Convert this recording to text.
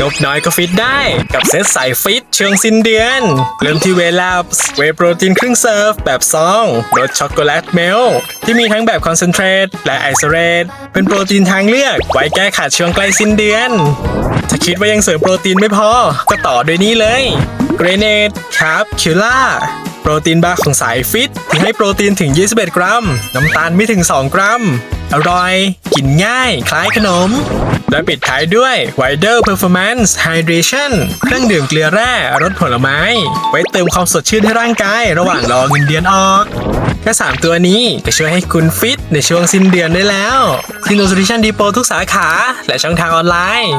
งบน้อยก็ฟิตได้กับเซตสายฟิตช่วงสิ้นเดือนเริ่มที่เวลาเวย์โปรตีนครึ่งเซิร์ฟแบบซองรสช็อกโกแลตเมลที่มีทั้งแบบคอนเซนเทรตและไอโซเรตเป็นโปรตีนทางเลือกไว้แก้ขาดช่วงใกล้สิ้นเดือนถ้าคิดว่ายังเสริมโปรตีนไม่พอก็ต่อด้วยนี้เลยเกรเนตคาร์บคิล่าโปรตีนบาร์ของสายฟิตที่ให้โปรตีนถึง21กรัมน้ำตาลไม่ถึง2กรัมอร่อยกินง่ายคล้ายขนมและปิดท้ายด้วย Wider Performance Hydration เครื่องดื่มเกลือแร่รสผลไม้ไว้เติมความสดชื่นให้ร่างกายระหว่างรอเงินเดือนออกแค่3ตัวนี้ก็ช่วยให้คุณฟิตในช่วงสิ้นเดือนได้แล้วที่ Nutrition Depot ทุกสาขาและช่องทางออนไลน์